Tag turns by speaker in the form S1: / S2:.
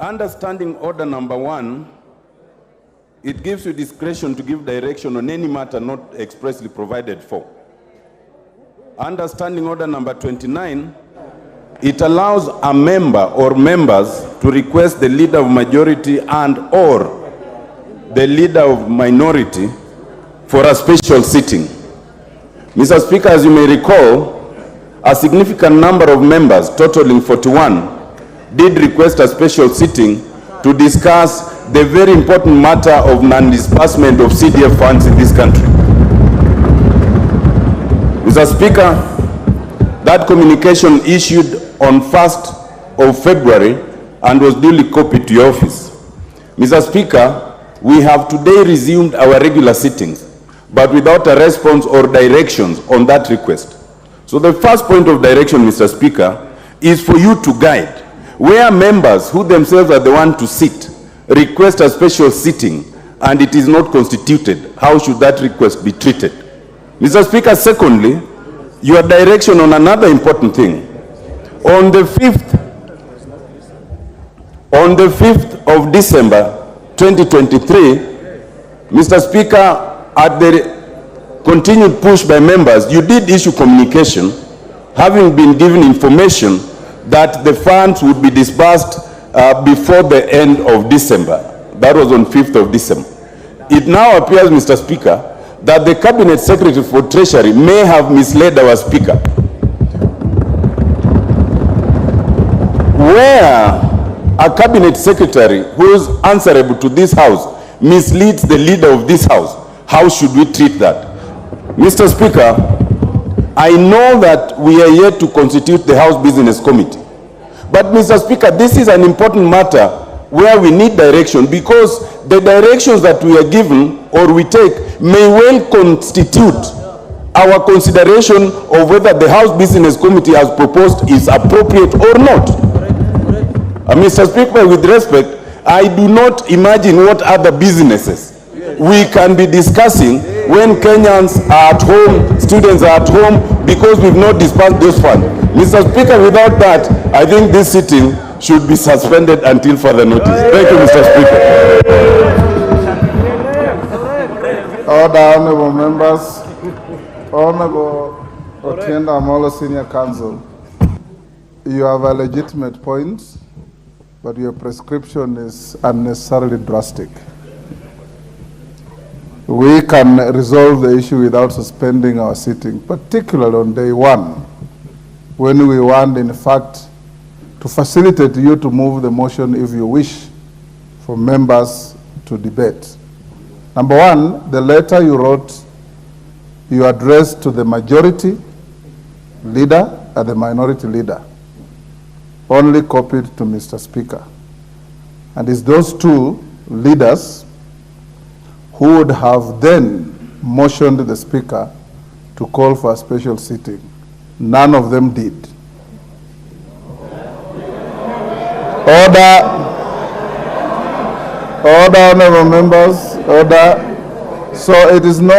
S1: Understanding order number 1, it gives you discretion to give direction on any matter not expressly provided for. Understanding order number 29, it allows a member or members to request the leader of majority and or the leader of minority for a special sitting. Mr. Speaker, as you may recall, a significant number of members, totaling 41, did request a special sitting to discuss the very important matter of non-disbursement of CDF funds in this country. Mr. Speaker, that communication issued on 1st of February and was duly copied to your office. Mr. Speaker, we have today resumed our regular sittings, but without a response or directions on that request. So the first point of direction, Mr. Speaker, is for you to guide where members who themselves are the one to sit request a special sitting and it is not constituted. How should that request be treated? Mr. Speaker, secondly, your direction on another important thing. On the 5th of December 2023, Mr. Speaker, at the continued push by members, you did issue communication having been given information that the funds would be disbursed before the end of December. That was on 5th of December. It now appears, Mr. Speaker, that the Cabinet Secretary for Treasury may have misled our Speaker. Where a Cabinet Secretary who is answerable to this House misleads the leader of this House, how should we treat that? Mr. Speaker, I know that we are yet to constitute the House Business Committee. But, Mr. Speaker, this is an important matter where we need direction, because the directions that we are given or we take may well constitute our consideration of whether the House Business Committee has proposed is appropriate or not. Mr. Speaker, with respect, I do not imagine what other businesses we can be discussing when Kenyans are at home, students are at home, because we've not disbursed those funds. Mr. Speaker, without that, I think this sitting should be suspended until further notice. Thank you, Mr. Speaker.
S2: Order, honorable members. Honorable Otiende, Amollo, Senior Counsel. You have a legitimate point, but your prescription is unnecessarily drastic. We can resolve the issue without suspending our sitting, particularly on day 1, when we want, in fact, to facilitate you to move the motion if you wish for members to debate. Number 1, the letter you wrote, you addressed to the majority leader and the minority leader, only copied to Mr. Speaker. And it's those two leaders who would have then motioned the Speaker to call for a special sitting. None of them did. Order, honorable members, order. So it is not